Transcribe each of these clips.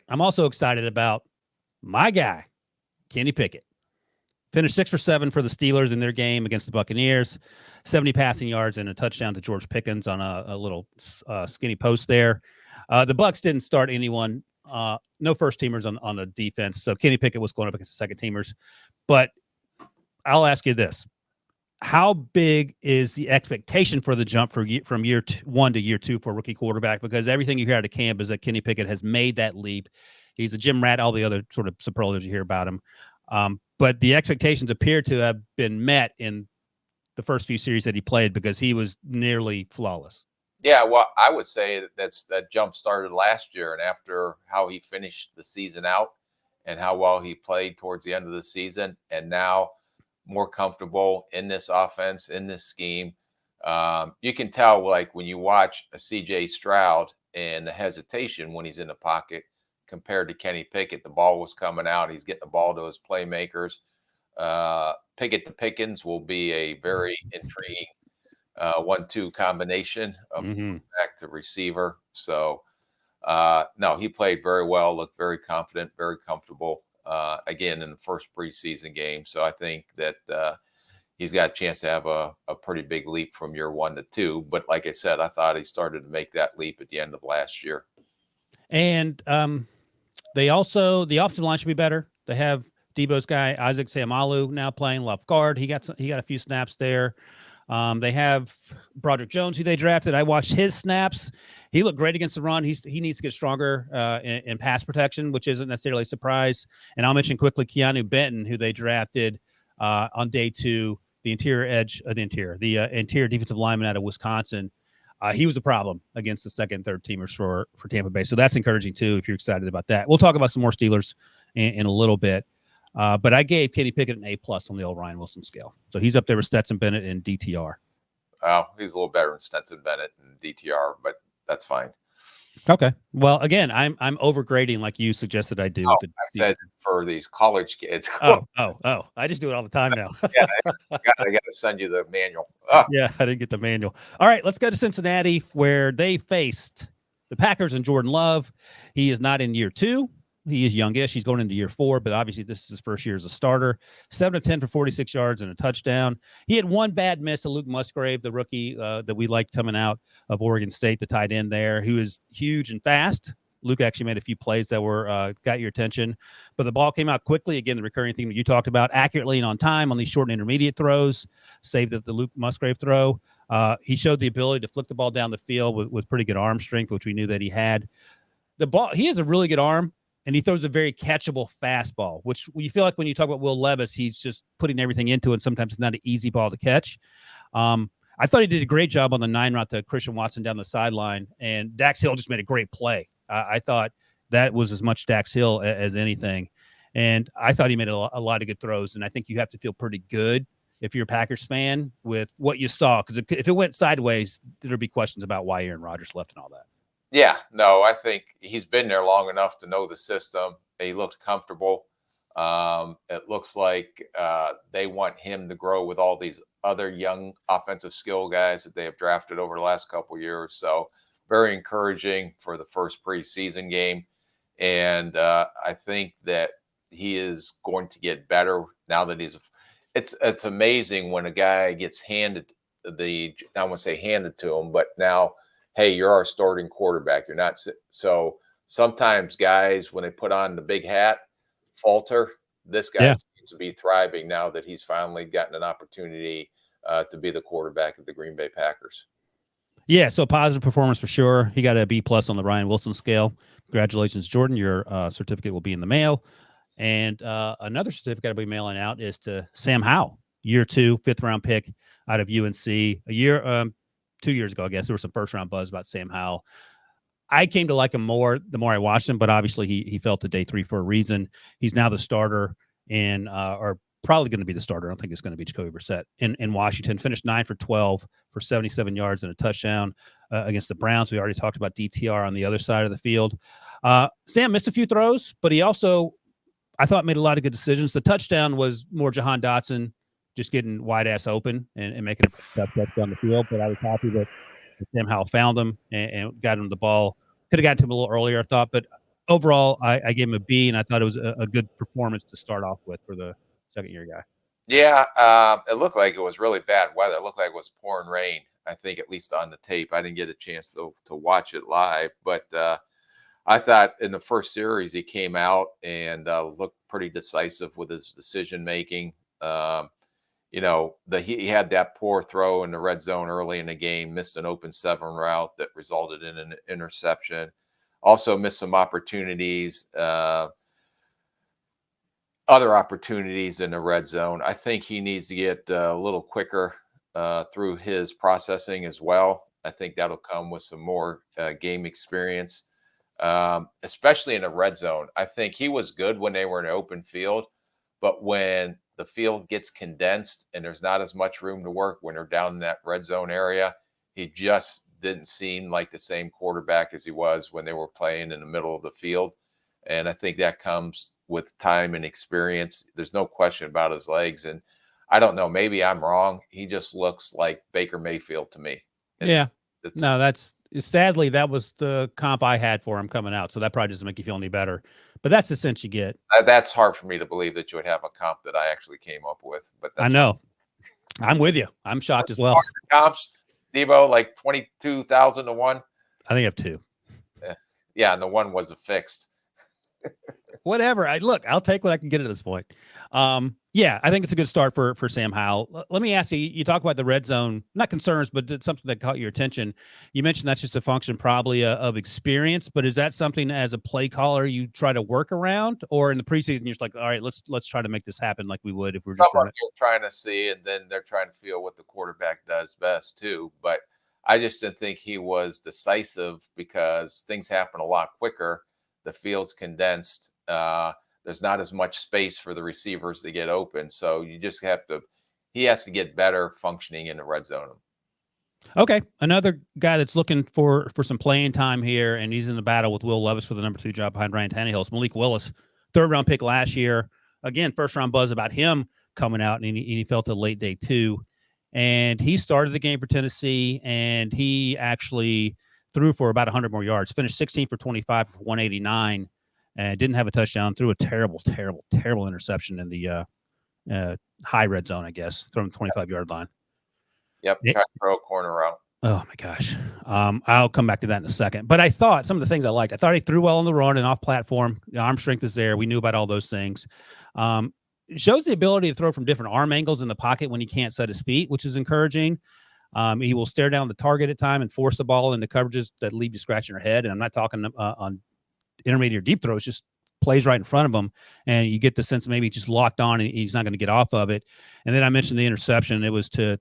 I'm also excited about my guy, Kenny Pickett. Finished 6 for 7 for the Steelers in their game against the Buccaneers, 70 passing yards and a touchdown to George Pickens on a little skinny post there. The Bucs didn't start anyone, no first teamers on the defense, so Kenny Pickett was going up against the second teamers. But I'll ask you this: how big is the expectation for the jump from year 1 to year 2 for a rookie quarterback? Because everything you hear out of camp is that Kenny Pickett has made that leap. He's a gym rat, all the other sort of superlatives you hear about him. But the expectations appear to have been met in the first few series that he played because he was nearly flawless. Yeah, well, I would say that jump started last year, and after how he finished the season out and how well he played towards the end of the season, and now more comfortable in this offense, in this scheme. You can tell, like, when you watch a CJ Stroud and the hesitation when he's in the pocket compared to Kenny Pickett. The ball was coming out. He's getting the ball to his playmakers. Pickett to Pickens will be a very intriguing 1-2 combination of back to receiver. So, no, he played very well, looked very confident, very comfortable, again, in the first preseason game. So I think that he's got a chance to have a pretty big leap from year 1 to 2. But like I said, I thought he started to make that leap at the end of last year. And the offensive line should be better. They have Debo's guy, Isaac Seumalo, now playing left guard. He got a few snaps there. They have Broderick Jones, who they drafted. I watched his snaps. He looked great against the run. He needs to get stronger in pass protection, which isn't necessarily a surprise. And I'll mention quickly Keanu Benton, who they drafted on day 2, the interior defensive lineman out of Wisconsin. He was a problem against the second and third teamers for Tampa Bay. So that's encouraging, too, if you're excited about that. We'll talk about some more Steelers in a little bit. But I gave Kenny Pickett an A+ on the old Ryan Wilson scale. So he's up there with Stetson Bennett and DTR. Well, he's a little better than Stetson Bennett and DTR, but that's fine. Okay. Well, again, I'm overgrading like you suggested I do. I said for these college kids. Oh. I just do it all the time now. Yeah, I got to send you the manual. Yeah, I didn't get the manual. All right, let's go to Cincinnati, where they faced the Packers and Jordan Love. He is not in year 2. He is youngish. He's going into year 4, but obviously this is his first year as a starter. 7 of 10 for 46 yards and a touchdown. He had one bad miss to Luke Musgrave, the rookie that we liked coming out of Oregon State, the tight end there, who is huge and fast. Luke actually made a few plays that were got your attention, but the ball came out quickly. Again, the recurring theme that you talked about, accurately and on time on these short and intermediate throws, save the Luke Musgrave throw. He showed the ability to flick the ball down the field with pretty good arm strength, which we knew that he had. The ball, he has a really good arm. And he throws a very catchable fastball, which you feel like when you talk about Will Levis, he's just putting everything into it. Sometimes it's not an easy ball to catch. I thought he did a great job on the 9 route to Christian Watson down the sideline, and Dax Hill just made a great play. I thought that was as much Dax Hill as anything, and I thought he made a lot of good throws, and I think you have to feel pretty good if you're a Packers fan with what you saw, because if it went sideways, there'd be questions about why Aaron Rodgers left and all that. Yeah, no, I think he's been there long enough to know the system. He looked comfortable. It looks like they want him to grow with all these other young offensive skill guys that they have drafted over the last couple of years. So very encouraging for the first preseason game. And I think that he is going to get better now that it's amazing when a guy gets handed I don't want to say handed to him, but now, hey, you're our starting quarterback. You're not. So sometimes guys, when they put on the big hat, falter. This guy seems to be thriving now that he's finally gotten an opportunity to be the quarterback of the Green Bay Packers. Yeah, so positive performance for sure. He got a B+ on the Ryan Wilson scale. Congratulations, Jordan. Your certificate will be in the mail. And another certificate I'll be mailing out is to Sam Howell, year 2, 5th-round pick out of UNC. 2 years ago, I guess, there was some first-round buzz about Sam Howell. I came to like him more the more I watched him, but obviously he fell to day 3 for a reason. He's now the starter or probably going to be the starter. I don't think it's going to be Jacoby Brissett in Washington. Finished 9 for 12 for 77 yards and a touchdown against the Browns. We already talked about DTR on the other side of the field. Sam missed a few throws, but he also, I thought, made a lot of good decisions. The touchdown was more Jahan Dotson just getting wide ass open and making a step down the field. But I was happy that Sam Howell found him and got him the ball. Could have gotten to him a little earlier, I thought. But overall, I gave him a B, and I thought it was a good performance to start off with for the second-year guy. Yeah, it looked like it was really bad weather. It looked like it was pouring rain. I think at least on the tape. I didn't get a chance to watch it live, but I thought in the first series he came out and looked pretty decisive with his decision making. He had that poor throw in the red zone early in the game, missed an open 7 route that resulted in an interception. Also missed some opportunities. Other opportunities in the red zone. I think he needs to get a little quicker through his processing as well. I think that'll come with some more game experience, especially in the red zone. I think he was good when they were in an open field, but when the field gets condensed and there's not as much room to work when they're down in that red zone area, he just didn't seem like the same quarterback as he was when they were playing in the middle of the field. And I think that comes with time and experience. There's no question about his legs. And I don't know, maybe I'm wrong. He just looks like Baker Mayfield to me. No, sadly, that was the comp I had for him coming out. So that probably doesn't make you feel any better. But that's the sense you get. That's hard for me to believe that you would have a comp that I actually came up with. But I know. I'm with you. I'm shocked as well. Comps, Debo, like 22,000 to 1. I think I have 2. Yeah, and the one was a fixed. Whatever. I'll take what I can get at this point. Yeah, I think it's a good start for Sam Howell. Let me ask you, you talk about the red zone, not concerns, but it's something that caught your attention. You mentioned that's just a function probably of experience, but is that something as a play caller you try to work around, or in the preseason you're just like, all right, let's try to make this happen like we would if we're just trying to see, and then they're trying to feel what the quarterback does best too. But I just didn't think he was decisive because things happen a lot quicker. The field's condensed. There's not as much space for the receivers to get open. So you just he has to get better functioning in the red zone. Okay. Another guy that's looking for some playing time here, and he's in the battle with Will Levis for the number 2 job behind Ryan Tannehill. It's Malik Willis, 3rd-round pick last year. Again, first-round buzz about him coming out, and he felt a late day too. And he started the game for Tennessee, and he actually threw for about 100 more yards, finished 16 for 25 for 189. And didn't have a touchdown, threw a terrible interception in the high red zone, I guess, from the 25-yard line. Yep, try to throw a corner route. Oh, my gosh. I'll come back to that in a second. But I thought some of the things I liked. I thought he threw well on the run and off platform. The arm strength is there. We knew about all those things. It shows the ability to throw from different arm angles in the pocket when he can't set his feet, which is encouraging. He will stare down the target at time and force the ball into coverages that leave you scratching your head. And I'm not talking on intermediate or deep throws, just plays right in front of him, and you get the sense maybe just locked on and he's not going to get off of it. And then I mentioned the interception. It was to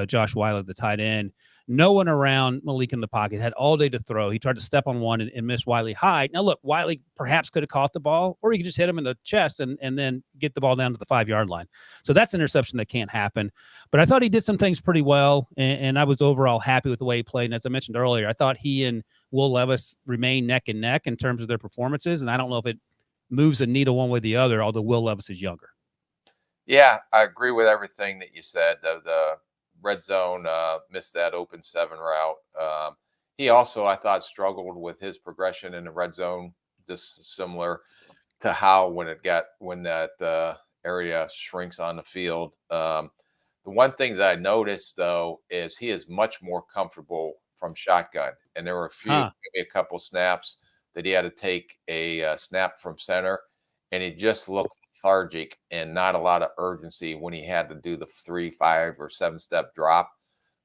Josh Wiley, the tight end. No one around Malik in the pocket, had all day to throw. He tried to step on one and miss Wiley high. Now, look, Wiley perhaps could have caught the ball, or he could just hit him in the chest and then get the ball down to the 5-yard line. So that's an interception that can't happen. But I thought he did some things pretty well, and I was overall happy with the way he played. And as I mentioned earlier, I thought he and Will Levis remain neck and neck in terms of their performances, and I don't know if it moves a needle one way or the other, although Will Levis is younger. Yeah, I agree with everything that you said. The red zone missed that open 7 route. He also, I thought, struggled with his progression in the red zone, just similar to how when that area shrinks on the field. The one thing that I noticed, though, is he is much more comfortable from shotgun. And there were maybe a couple snaps that he had to take a snap from center, and he just looked lethargic and not a lot of urgency when he had to do the 3, 5, or 7-step drop.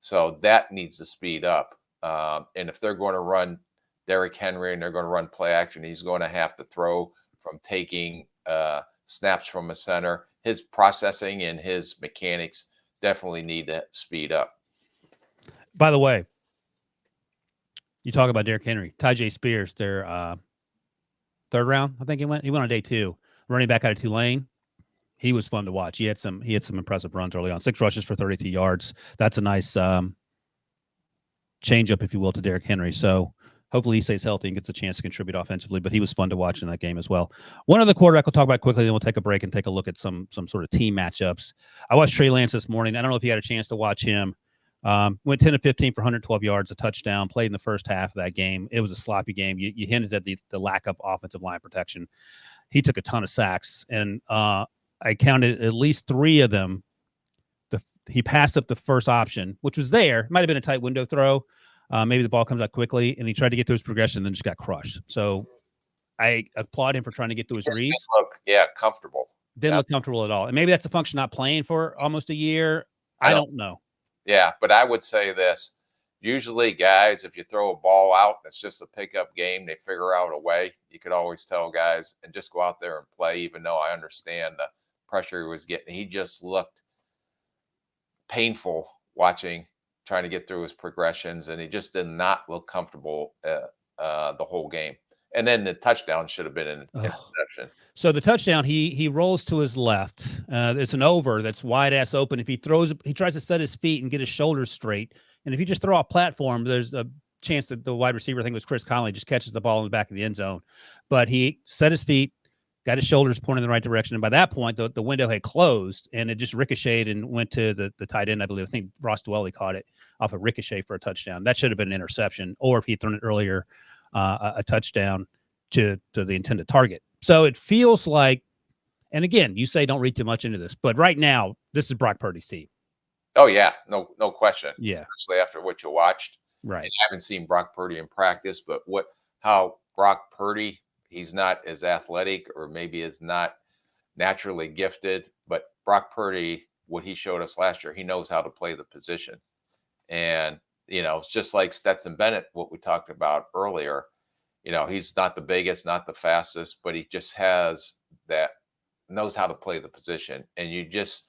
So that needs to speed up. And if they're going to run Derrick Henry and they're going to run play action, he's going to have to throw from taking snaps from a center. His processing and his mechanics definitely need to speed up. By the way, you talk about Derrick Henry, Tyjae Spears, their 3rd round, I think he went on day 2. Running back out of Tulane, he was fun to watch. He had some impressive runs early on. 6 rushes for 32 yards. That's a nice change up, if you will, to Derrick Henry. So hopefully he stays healthy and gets a chance to contribute offensively. But he was fun to watch in that game as well. One other quarterback we'll talk about quickly, then we'll take a break and take a look at some sort of team matchups. I watched Trey Lance this morning. I don't know if you had a chance to watch him. Went 10 to 15 for 112 yards, a touchdown, played in the first half of that game. It was a sloppy game. You hinted at the lack of offensive line protection. He took a ton of sacks, and I counted at least 3 of them. He passed up the first option, which was there. Might have been a tight window throw. Maybe the ball comes out quickly, and he tried to get through his progression and then just got crushed. So I applaud him for trying to get through his reads. Comfortable. Didn't look comfortable at all. And maybe that's a function not playing for almost a year. I don't know. Yeah, but I would say this. Usually, guys, if you throw a ball out, it's just a pickup game. They figure out a way. You could always tell guys and just go out there and play, even though I understand the pressure he was getting. He just looked painful watching, trying to get through his progressions, and he just did not look comfortable the whole game. And then the touchdown should have been an interception. So the touchdown, he rolls to his left. It's an over that's wide ass open. If he tries to set his feet and get his shoulders straight. And if you just throw off platform, there's a chance that the wide receiver, I think it was Chris Conley, just catches the ball in the back of the end zone. But he set his feet, got his shoulders pointing in the right direction. And by that point, the window had closed, and it just ricocheted and went to the tight end, I believe. I think Ross Dwelly caught it off a ricochet for a touchdown. That should have been an interception. Or if he'd thrown it earlier, a touchdown to the intended target. So it feels like, and again, you say don't read too much into this, but right now, this is Brock Purdy's team. Oh, yeah. No question. Yeah. Especially after what you watched. Right. I haven't seen Brock Purdy in practice, but how Brock Purdy, he's not as athletic or maybe is not naturally gifted, but Brock Purdy, what he showed us last year, he knows how to play the position. And, it's just like Stetson Bennett, what we talked about earlier. He's not the biggest, not the fastest, but he just knows how to play the position. And you just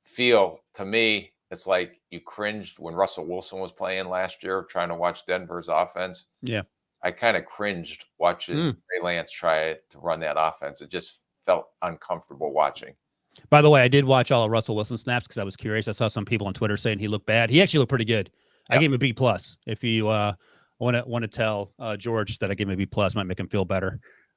feel, to me, it's like you cringed when Russell Wilson was playing last year, trying to watch Denver's offense. Yeah. I kind of cringed watching Trey Lance try to run that offense. It just felt uncomfortable watching. By the way, I did watch all of Russell Wilson snaps because I was curious. I saw some people on Twitter saying he looked bad. He actually looked pretty good. Yep. I gave him a B+. If you want to tell George that I gave him a B+, might make him feel better.